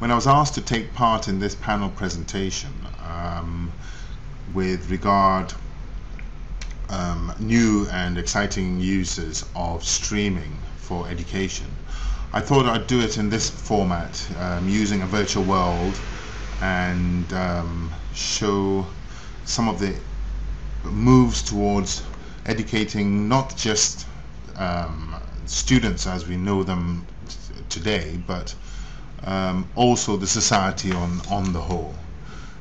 when I was asked to take part in this panel presentation with regard new and exciting uses of streaming for education, I thought I'd do it in this format, using a virtual world, and show some of the moves towards educating not just students as we know them today, but also the society on the whole.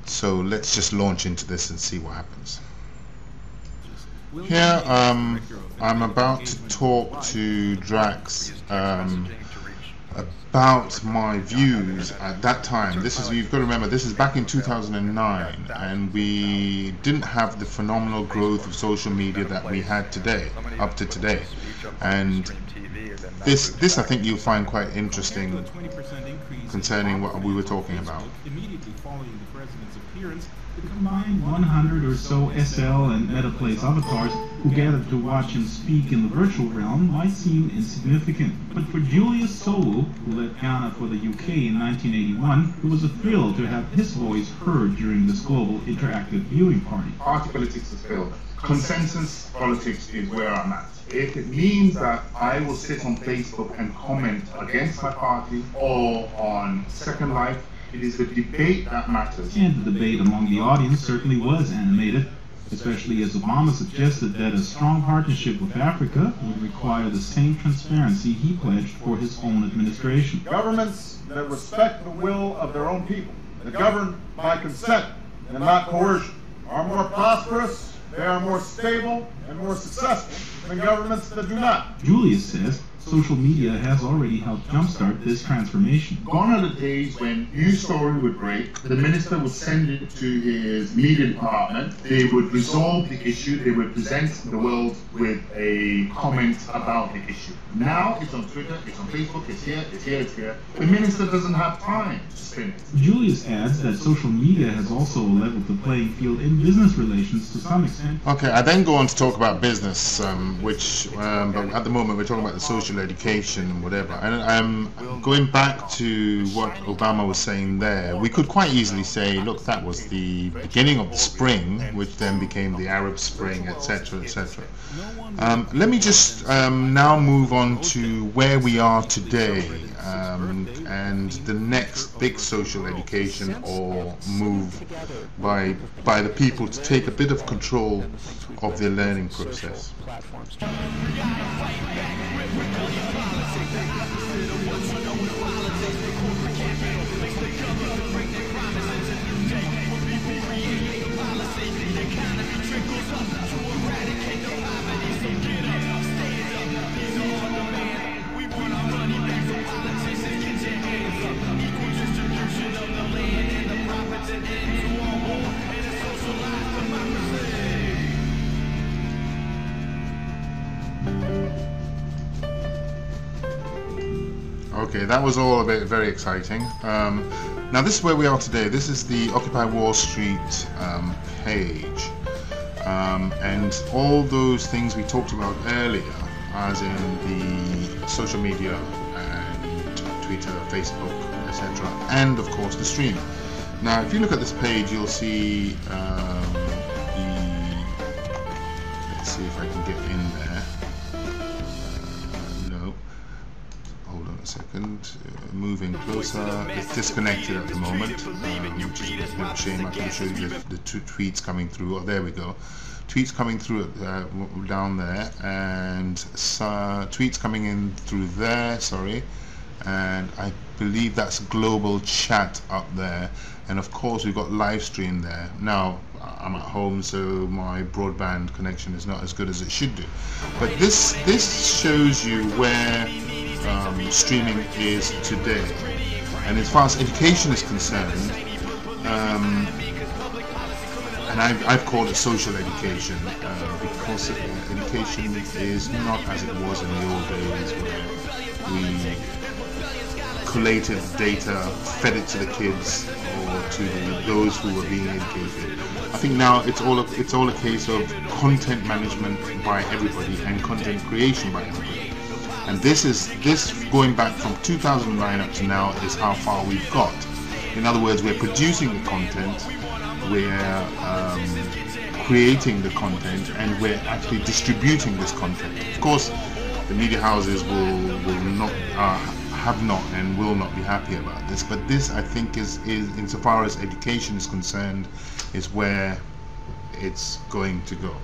So let's just launch into this and see what happens. Here I'm about to talk to Drax about my views at that time. This is, you've got to remember, this is back in 2009, and we didn't have the phenomenal growth of social media that we had today, up to today. And this I think you'll find quite interesting concerning what we were talking about. Immediately following the president's appearance, the combined 100 or so SL and MetaPlace avatars who gathered to watch him speak in the virtual realm might seem insignificant. But for Julius Solu, who led Ghana for the UK in 1981, it was a thrill to have his voice heard during this global interactive viewing party. Party politics is failed. Consensus politics is where I'm at. If it means that I will sit on Facebook and comment against my party or on Second Life, it is the debate that matters. And the debate among the audience certainly was animated, especially as Obama suggested that a strong partnership with Africa would require the same transparency he pledged for his own administration. Governments that respect the will of their own people, that govern by consent and not coercion, are more prosperous, they are more stable and more successful than governments that do not. Julius says social media has already helped jumpstart this transformation. Gone are the days when news story would break, the minister would send it to his media department, they would resolve the issue, they would present the world with a comment about the issue. Now it's on Twitter, it's on Facebook, it's here, it's here, it's here. The minister doesn't have time to spin it. Julius adds that social media has also leveled the playing field in business relations to some extent. Okay, I then go on to talk about business, but at the moment we're talking about the social education and whatever. And going back to what Obama was saying there, we could quite easily say, look, that was the beginning of the spring, which then became the Arab Spring, etc., etc. Let me just now move on to where we are today, and the next big social education or move by the people to take a bit of control of their learning process. Okay, that was all very exciting. Now this is where we are today. This is the Occupy Wall Street page, and all those things we talked about earlier, as in the social media and Twitter, Facebook, etc., and of course the stream. Now if you look at this page, you'll see let's see if I can get in there. No. Hold on a second. Moving closer. It's disconnected at the moment, which is a bit of a shame. I can show you the two tweets coming through. Oh, there we go. Tweets coming through down there, and tweets coming in through there. Sorry, and I believe that's global chat up there, and of course we've got live stream there. Now I'm at home, so my broadband connection is not as good as it should do, but this shows you where streaming is today. And as far as education is concerned, and I've called it social education, because education is not as it was in the old days where we collated data, fed it to the kids or to those who were being educated. I think now it's all a case of content management by everybody and content creation by everybody. And this going back from 2009 up to now is how far we've got. In other words, we're producing the content, we're creating the content, and we're actually distributing this content. Of course, the media houses will not have not and will not be happy about this, but this, I think, is insofar as education is concerned, is where it's going to go.